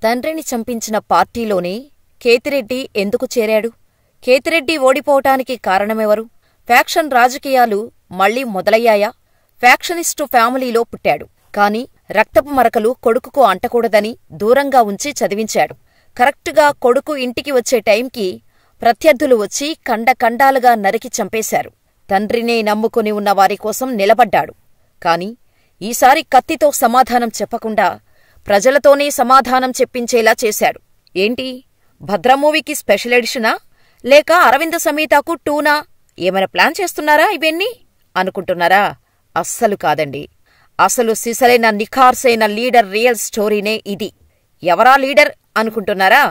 తండ్రిని చంపించిన పార్టీలోనే కేతిరెడ్డి ఎందుకు చేరాడు? కేతిరెడ్డి ఓడిపోవటానికి కారణమెవరు? ఫ్యాక్షన్ రాజకీయాలు మళ్లీ మొదలయ్యాయా? ఫ్యాక్షనిస్టు ఫ్యామిలీలో పుట్టాడు. కాని రక్తపు మరకలు కొడుకుకు అంటకూడదని దూరంగా ఉంచి చదివించాడు. కరెక్టుగా కొడుకు ఇంటికి వచ్చే టైంకి ప్రత్యర్థులు వచ్చి ఖండఖండాలుగా నరికి చంపేశారు. తండ్రినే నమ్ముకుని ఉన్న వారికోసం నిలబడ్డాడు. కాని ఈసారి కత్తితో సమాధానం చెప్పకుండా ప్రజలతోనే సమాధానం చెప్పించేలా చేశాడు. ఏంటి, భద్ర మూవీకి స్పెషల్ ఎడిషనా? లేక అరవింద సమేతకు టూనా? ఏమైనా ప్లాన్ చేస్తున్నారా ఇవన్నీ అనుకుంటున్నారా? అస్సలు కాదండి. అసలు సిసలైన నిఖార్సైన లీడర్ రియల్ స్టోరీనే ఇది. ఎవరా లీడర్ అనుకుంటున్నారా?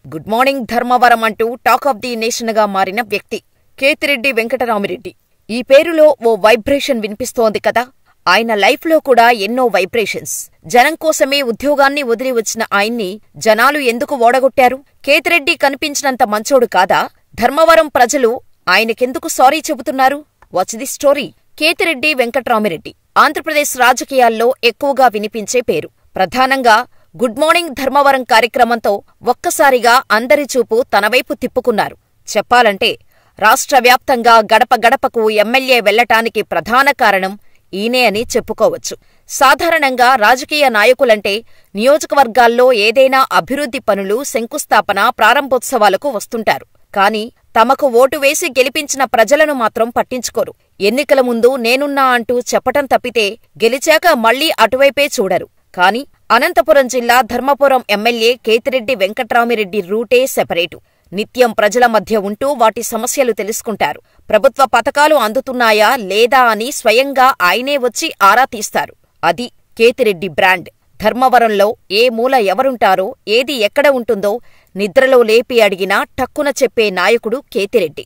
గుడ్ మార్నింగ్ ధర్మవరం అంటూ టాక్ ఆఫ్ ది నేషన్గా మారిన వ్యక్తి కేతిరెడ్డి వెంకటరామిరెడ్డి. ఈ పేరులో ఓ వైబ్రేషన్ వినిపిస్తోంది కదా. ఆయన లైఫ్లో కూడా ఎన్నో వైబ్రేషన్స్. జనం కోసమే ఉద్యోగాన్ని వదిలి వచ్చిన ఆయన్ని జనాలు ఎందుకు ఓడగొట్టారు? కేతిరెడ్డి కనిపించినంత మంచోడు కాదా? ధర్మవరం ప్రజలు ఆయనకెందుకు సారీ చెబుతున్నారు? What's the story? Kethireddy Venkatramireddy Andhra Pradesh రాజకీయాల్లో ఎక్కువగా వినిపించే పేరు. ప్రధానంగా గుడ్ మార్నింగ్ ధర్మవరం కార్యక్రమంతో ఒక్కసారిగా అందరి చూపు తనవైపు తిప్పుకున్నారు. చెప్పాలంటే రాష్ట్ర వ్యాప్తంగా గడప గడపకు ఎమ్మెల్యే వెళ్లటానికి ప్రధాన కారణం ఈయనే అని చెప్పుకోవచ్చు. సాధారణంగా రాజకీయ నాయకులంటే నియోజకవర్గాల్లో ఏదైనా అభివృద్ధి పనులు, శంకుస్థాపన, ప్రారంభోత్సవాలకు వస్తుంటారు. కాని తమకు ఓటు వేసి గెలిపించిన ప్రజలను మాత్రం పట్టించుకోరు. ఎన్నికల ముందు నేనున్నా అంటూ చెప్పటం తప్పితే గెలిచాక మళ్లీ అటువైపే చూడరు. కాని అనంతపురం జిల్లా ధర్మపురం ఎమ్మెల్యే కేతిరెడ్డి వెంకట్రామిరెడ్డి రూటే సెపరేటు. నిత్యం ప్రజల మధ్య ఉంటూ వాటి సమస్యలు తెలుసుకుంటారు. ప్రభుత్వ పథకాలు అందుతున్నాయా లేదా అని స్వయంగా ఆయనే వచ్చి ఆరా తీస్తారు. అది కేతిరెడ్డి బ్రాండ్. ధర్మవరంలో ఏ మూల ఎవరుంటారో, ఏది ఎక్కడ ఉంటుందో నిద్రలో లేపి అడిగినా టక్కున చెప్పే నాయకుడు కేతిరెడ్డి.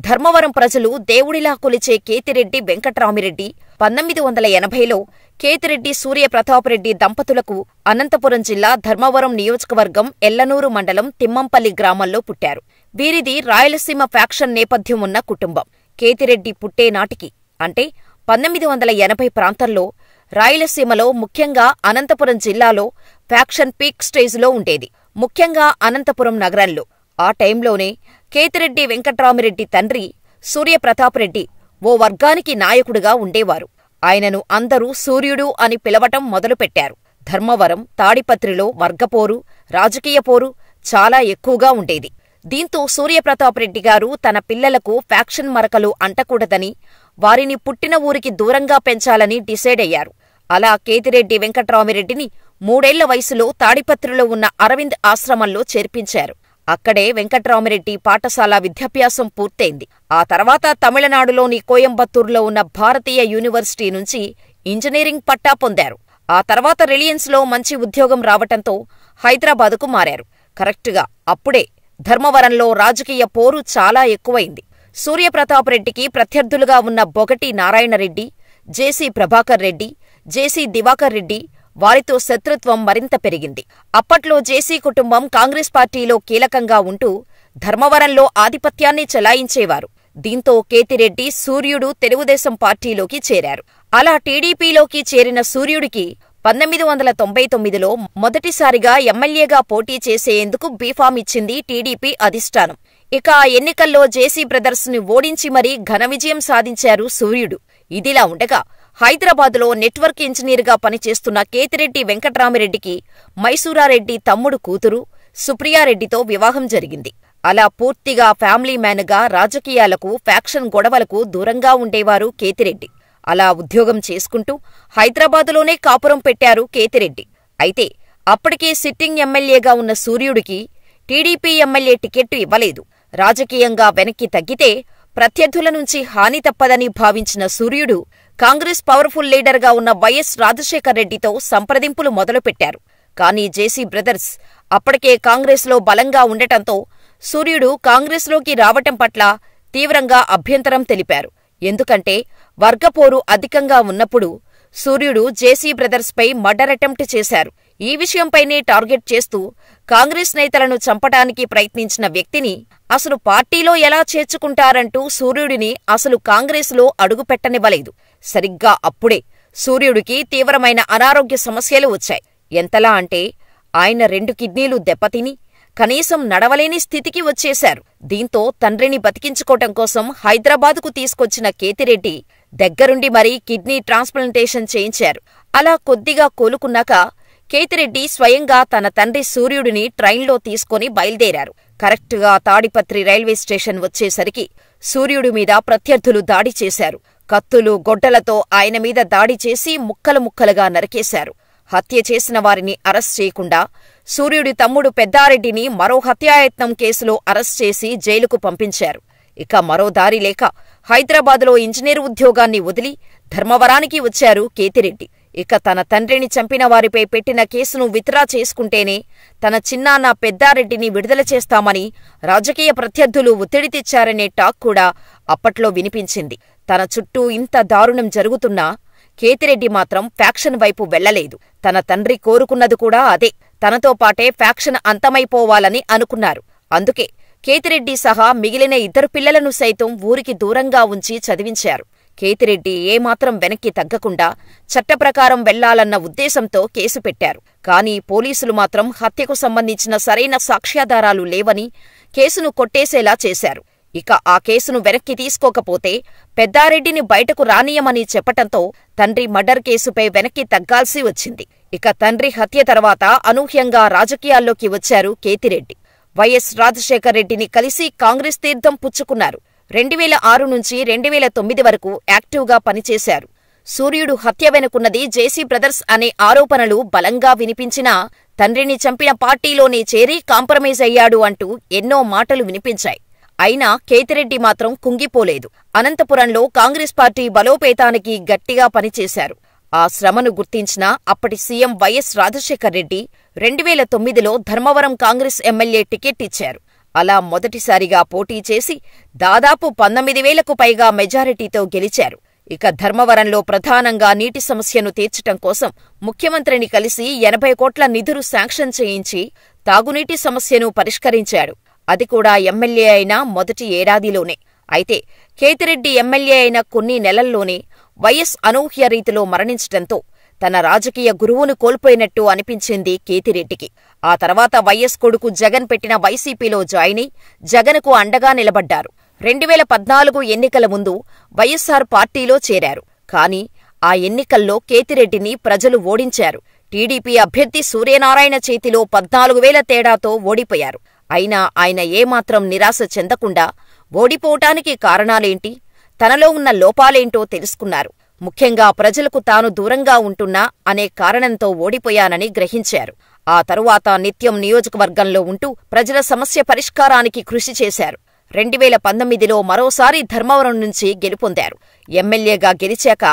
ధర్మవరం ప్రజలు దేవుడిలా కొలిచే కేతిరెడ్డి వెంకట్రామిరెడ్డి 1980లో కేతిరెడ్డి సూర్యప్రతాపరెడ్డి దంపతులకు అనంతపురం జిల్లా ధర్మవరం నియోజకవర్గం ఎల్లనూరు మండలం తిమ్మంపల్లి గ్రామంలో పుట్టారు. వీరిది రాయలసీమ ఫ్యాక్షన్ నేపథ్యం ఉన్న కుటుంబం. కేతిరెడ్డి పుట్టేనాటికి అంటే 1980 ప్రాంతంలో రాయలసీమలో, ముఖ్యంగా అనంతపురం జిల్లాలో ఫ్యాక్షన్ పీక్ స్టేజ్లో ఉండేది. ముఖ్యంగా అనంతపురం నగరంలో. ఆ టైంలోనే కేతిరెడ్డి వెంకట్రామిరెడ్డి తండ్రి సూర్యప్రతాపరెడ్డి ఓ వర్గానికి నాయకుడిగా ఉండేవారు. ఆయనను అందరూ సూర్యుడు అని పిలవటం మొదలుపెట్టారు. ధర్మవరం, తాడిపత్రిలో వర్గపోరు, రాజకీయ పోరు చాలా ఎక్కువగా ఉండేది. దీంతో సూర్యప్రతాపరెడ్డి గారు తన పిల్లలకు ఫ్యాక్షన్ మరకలు అంటకూడదని, వారిని పుట్టిన ఊరికి దూరంగా పెంచాలని డిసైడ్ అయ్యారు. అలా కేతిరెడ్డి వెంకట్రామిరెడ్డిని 3 ఏళ్ల వయసులో తాడిపత్రిలో ఉన్న అరవింద్ ఆశ్రమంలో చేర్పించారు. అక్కడే వెంకట్రామిరెడ్డి పాఠశాల విద్యాభ్యాసం పూర్తయింది. ఆ తర్వాత తమిళనాడులోని కోయంబత్తూరులో ఉన్న భారతీయ యూనివర్సిటీ నుంచి ఇంజనీరింగ్ పట్టా పొందారు. ఆ తర్వాత రిలయన్స్లో మంచి ఉద్యోగం రావటంతో హైదరాబాదుకు మారారు. కరెక్టుగా అప్పుడే ధర్మవరంలో రాజకీయ పోరు చాలా ఎక్కువైంది. సూర్యప్రతాపరెడ్డికి ప్రత్యర్థులుగా ఉన్న బొగటి నారాయణరెడ్డి, జేసీ ప్రభాకర్ రెడ్డి, జేసీ దివాకర్ రెడ్డి, వారితో శత్రుత్వం మరింత పెరిగింది. అప్పట్లో జేసీ కుటుంబం కాంగ్రెస్ పార్టీలో కీలకంగా ఉంటూ ధర్మవరంలో ఆధిపత్యాన్ని చెలాయించేవారు. దీంతో కేతిరెడ్డి సూర్యుడు తెలుగుదేశం పార్టీలోకి చేరారు. అలా టీడీపీలోకి చేరిన సూర్యుడికి 1999లో మొదటిసారిగా ఎమ్మెల్యేగా పోటీ చేసేందుకు బీఫామ్ ఇచ్చింది టీడీపీ అధిష్టానం. ఇక ఆ ఎన్నికల్లో జేసీ బ్రదర్స్ ని ఓడించి మరీ ఘన విజయం సాధించారు సూర్యుడు. ఇదిలా ఉండగా హైదరాబాదులో నెట్వర్క్ ఇంజనీర్గా పనిచేస్తున్న కేతిరెడ్డి వెంకట్రామిరెడ్డికి మైసూరారెడ్డి తమ్ముడు కూతురు సుప్రియారెడ్డితో వివాహం జరిగింది. అలా పూర్తిగా ఫ్యామిలీ మ్యాన్గా రాజకీయాలకు, ఫ్యాక్షన్ గొడవలకు దూరంగా ఉండేవారు కేతిరెడ్డి. అలా ఉద్యోగం చేసుకుంటూ హైదరాబాదులోనే కాపురం పెట్టారు కేతిరెడ్డి. అయితే అప్పటికే సిట్టింగ్ ఎమ్మెల్యేగా ఉన్న సూర్యుడికి టీడీపీ ఎమ్మెల్యే టికెట్టు ఇవ్వలేదు. రాజకీయంగా వెనక్కి తగ్గితే ప్రత్యర్థుల నుంచి హాని తప్పదని భావించిన సూర్యుడు కాంగ్రెస్ పవర్ఫుల్ లీడర్గా ఉన్న వైఎస్ రాజశేఖర్ రెడ్డితో సంప్రదింపులు మొదలుపెట్టారు. కానీ జేసీ బ్రదర్స్ అప్పటికే కాంగ్రెస్లో బలంగా ఉండటంతో సూర్యుడు కాంగ్రెస్లోకి రావటం పట్ల తీవ్రంగా అభ్యంతరం తెలిపారు. ఎందుకంటే వర్గపోరు అధికంగా ఉన్నప్పుడు సూర్యుడు జేసీ బ్రదర్స్పై మర్డర్ అటెంప్ట్ చేశారు. ఈ విషయంపైనే టార్గెట్ చేస్తూ కాంగ్రెస్ నేతలను చంపటానికి ప్రయత్నించిన వ్యక్తిని అసలు పార్టీలో ఎలా చేర్చుకుంటారంటూ సూర్యుడిని అసలు కాంగ్రెస్లో అడుగుపెట్టనివ్వలేదు. సరిగ్గా అప్పుడే సూర్యుడికి తీవ్రమైన అనారోగ్య సమస్యలు వచ్చాయి. ఎంతలా అంటే ఆయన 2 కిడ్నీలు దెబ్బతిని కనీసం నడవలేని స్థితికి వచ్చేశారు. దీంతో తండ్రిని బతికించుకోవటం కోసం హైదరాబాదుకు తీసుకొచ్చిన కేతిరెడ్డి దగ్గరుండి మరీ కిడ్నీ ట్రాన్స్ప్లాంటేషన్ చేయించారు. అలా కొద్దిగా కోలుకున్నాక కేతిరెడ్డి స్వయంగా తన తండ్రి సూర్యుడిని ట్రైన్లో తీసుకుని బయల్దేరారు. కరెక్టుగా తాడిపత్రి రైల్వే స్టేషన్ వచ్చేసరికి సూర్యుడి మీద ప్రత్యర్థులు దాడి చేశారు. కత్తులు, గొడ్డలతో ఆయన మీద దాడి చేసి ముక్కలు ముక్కలుగా నరికేశారు. హత్య చేసిన వారిని అరెస్ట్ చేయకుండా సూర్యుడి తమ్ముడు పెద్దారెడ్డిని మరో హత్యాయత్నం కేసులో అరెస్ట్ చేసి జైలుకు పంపించారు. ఇక మరో దారి లేక హైదరాబాదులో ఇంజనీరు ఉద్యోగాన్ని వదిలి ధర్మవరానికి వచ్చారు కేతిరెడ్డి. ఇక తన తండ్రిని చంపిన వారిపై పెట్టిన కేసును విత్డ్రా చేసుకుంటేనే తన చిన్నాన్న పెద్దారెడ్డిని విడుదల చేస్తామని రాజకీయ ప్రత్యర్థులు ఒత్తిడి తెచ్చారనే టాక్ కూడా అప్పట్లో వినిపించింది. తన చుట్టూ ఇంత దారుణం జరుగుతున్నా కేతిరెడ్డి మాత్రం ఫ్యాక్షన్ వైపు వెళ్లలేదు. తన తండ్రి కోరుకున్నది కూడా అదే. తనతో పాటే ఫ్యాక్షన్ అంతమైపోవాలని అనుకున్నారు. అందుకే కేతిరెడ్డి సహా మిగిలిన 2 పిల్లలను సైతం ఊరికి దూరంగా ఉంచి చదివించారు. కేతిరెడ్డి ఏమాత్రం వెనక్కి తగ్గకుండా చట్టప్రకారం వెళ్లాలన్న ఉద్దేశంతో కేసు పెట్టారు. కానీ పోలీసులు మాత్రం హత్యకు సంబంధించిన సరైన సాక్ష్యాధారాలు లేవని కేసును కొట్టేసేలా చేశారు. ఇక ఆ కేసును వెనక్కి తీసుకోకపోతే పెద్దారెడ్డిని బయటకు రానియమని చెప్పటంతో తండ్రి మర్డర్ కేసుపై వెనక్కి తగ్గాల్సి వచ్చింది. ఇక తండ్రి హత్య తర్వాత అనూహ్యంగా రాజకీయాల్లోకి వచ్చారు కేతిరెడ్డి. వైఎస్ రాజశేఖర్ రెడ్డిని కలిసి కాంగ్రెస్ తీర్థం పుచ్చుకున్నారు. 2006 నుంచి 2009 వరకు యాక్టివ్గా పనిచేశారు. సూర్యుడు హత్య వెనుకున్నది జేసీ బ్రదర్స్ అనే ఆరోపణలు బలంగా వినిపించినా తండ్రిని చంపిన పార్టీలోనే చేరి కాంప్రమైజ్ అయ్యాడు అంటూ ఎన్నో మాటలు వినిపించాయి. అయినా కేతిరెడ్డి మాత్రం కుంగిపోలేదు. అనంతపురంలో కాంగ్రెస్ పార్టీ బలోపేతానికి గట్టిగా పనిచేశారు. ఆ శ్రమను గుర్తించిన అప్పటి సీఎం వైఎస్ రాజశేఖర్ రెడ్డి 2009లో ధర్మవరం కాంగ్రెస్ ఎమ్మెల్యే టికెట్ ఇచ్చారు. అలా మొదటిసారిగా పోటీ చేసి దాదాపు 19,000కు పైగా మెజారిటీతో గెలిచారు. ఇక ధర్మవరంలో ప్రధానంగా నీటి సమస్యను తీర్చటం కోసం ముఖ్యమంత్రిని కలిసి 80 కోట్ల నిధులు శాంక్షన్ చేయించి తాగునీటి సమస్యను పరిష్కరించాడు. అది కూడా ఎమ్మెల్యే అయిన మొదటి ఏడాదిలోనే. అయితే కేతిరెడ్డి ఎమ్మెల్యే అయిన కొన్ని నెలల్లోనే వైఎస్ అనూహ్య రీతిలో మరణించటంతో తన రాజకీయ గురువును కోల్పోయినట్టు అనిపించింది కేతిరెడ్డికి. ఆ తర్వాత వైఎస్ కొడుకు జగన్ పెట్టిన వైసీపీలో జాయిన్ అయి జగన్కు అండగా నిలబడ్డారు. 2014 ఎన్నికల ముందు వైఎస్సార్ పార్టీలో చేరారు. కానీ ఆ ఎన్నికల్లో కేతిరెడ్డిని ప్రజలు ఓడించారు. టీడీపీ అభ్యర్థి సూర్యనారాయణ చేతిలో 14,000 తేడాతో ఓడిపోయారు. అయినా ఆయన ఏమాత్రం నిరాశ చెందకుండా ఓడిపోవటానికి కారణాలేంటి, తనలో ఉన్న లోపాలేంటో తెలుసుకున్నారు. ముఖ్యంగా ప్రజలకు తాను దూరంగా ఉంటున్నా అనే కారణంతో ఓడిపోయానని గ్రహించారు. ఆ తరువాత నిత్యం నియోజకవర్గంలో ఉంటూ ప్రజల సమస్య పరిష్కారానికి కృషి చేశారు. 2019లో మరోసారి ధర్మవరం నుంచి గెలుపొందారు. ఎమ్మెల్యేగా గెలిచాక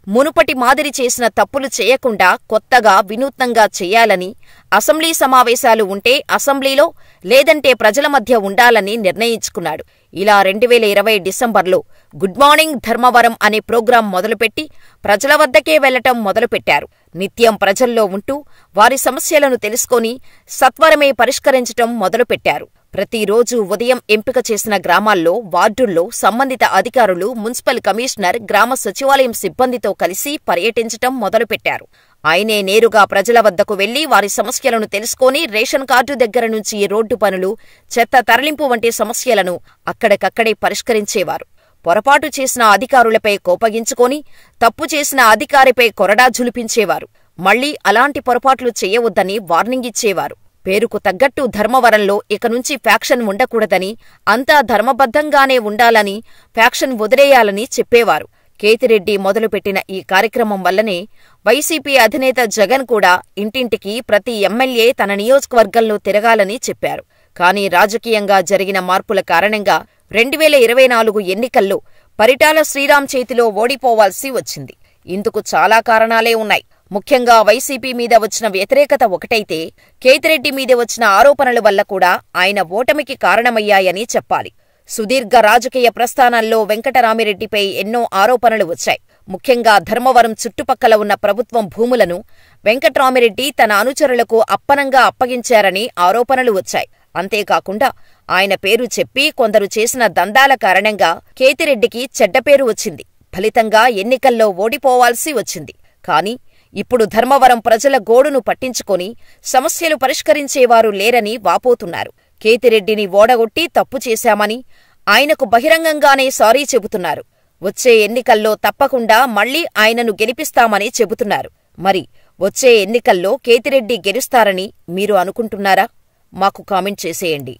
మునుపటి మాదిరి చేసిన తప్పులు చేయకుండా కొత్తగా వినూత్నంగా చెయ్యాలని, అసెంబ్లీ సమావేశాలు ఉంటే అసెంబ్లీలో లేదంటే ప్రజల మధ్య ఉండాలని నిర్ణయించుకున్నాడు. ఇలా 2020 డిసెంబర్లో గుడ్ మార్నింగ్ ధర్మవరం అనే ప్రోగ్రాం మొదలుపెట్టి ప్రజల వద్దకే వెళ్లటం మొదలుపెట్టారు. నిత్యం ప్రజల్లో ఉంటూ వారి సమస్యలను తెలుసుకొని సత్వరమే పరిష్కరించటం మొదలుపెట్టారు. ప్రతిరోజు ఉదయం ఎంపిక చేసిన గ్రామాల్లో, వార్డుల్లో సంబంధిత అధికారులు, మున్సిపల్ కమిషనర్, గ్రామ సచివాలయం సిబ్బందితో కలిసి పర్యటించటం మొదలుపెట్టారు. ఆయనే నేరుగా ప్రజల వద్దకు వెళ్లి వారి సమస్యలను తెలుసుకొని రేషన్ కార్డు దగ్గర నుంచి రోడ్డు పనులు, చెత్త తరలింపు వంటి సమస్యలను అక్కడికక్కడే పరిష్కరించేవారు. పొరపాటు చేసిన అధికారులపై కోపగించుకొని తప్పు చేసిన అధికారిపై కొరడా జులిపించేవారు. మళ్లీ అలాంటి పొరపాట్లు చేయవద్దని వార్నింగ్ ఇచ్చేవారు. పేరుకు తగ్గట్టు ధర్మవరంలో ఇక నుంచి ఫ్యాక్షన్ ఉండకూడదని, అంతా ధర్మబద్ధంగానే ఉండాలని, ఫ్యాక్షన్ వదిలేయాలని చెప్పేవారు. కేతిరెడ్డి మొదలుపెట్టిన ఈ కార్యక్రమం వల్లనే వైసీపీ అధినేత జగన్ కూడా ఇంటింటికి ప్రతి ఎమ్మెల్యే తన నియోజకవర్గంలో తిరగాలని చెప్పారు. కానీ రాజకీయంగా జరిగిన మార్పుల కారణంగా 2024 ఎన్నికల్లో పరిటాల శ్రీరామ్ చేతిలో ఓడిపోవాల్సి వచ్చింది. ఇందుకు చాలా కారణాలే ఉన్నాయి. ముఖ్యంగా వైసీపీ మీద వచ్చిన వ్యతిరేకత ఒకటైతే, కేతిరెడ్డి మీద వచ్చిన ఆరోపణల వల్ల కూడా ఆయన ఓటమికి కారణమయ్యాయని చెప్పాలి. సుదీర్ఘ రాజకీయ ప్రస్థానంలో వెంకటరామిరెడ్డిపై ఎన్నో ఆరోపణలు వచ్చాయి. ముఖ్యంగా ధర్మవరం చుట్టుపక్కల ఉన్న ప్రభుత్వం భూములను వెంకట్రామిరెడ్డి తన అనుచరులకు అప్పనంగా అప్పగించారని ఆరోపణలు వచ్చాయి. అంతేకాకుండా ఆయన పేరు చెప్పి కొందరు చేసిన దందాల కారణంగా కేతిరెడ్డికి చెడ్డపేరు వచ్చింది. ఫలితంగా ఎన్నికల్లో ఓడిపోవాల్సి వచ్చింది. కాని ఇప్పుడు ధర్మవరం ప్రజల గోడును పట్టించుకొని సమస్యలు పరిష్కరించేవారు లేరని వాపోతున్నారు. కేతిరెడ్డిని ఓడగొట్టి తప్పు చేశామని ఆయనకు బహిరంగంగానే సారీ చెబుతున్నారు. వచ్చే ఎన్నికల్లో తప్పకుండా మళ్లీ ఆయనను గెలిపిస్తామని చెబుతున్నారు. మరి వచ్చే ఎన్నికల్లో కేతిరెడ్డి గెలుస్తారని మీరు అనుకుంటున్నారా? మాకు కామెంట్ చేసేయండి.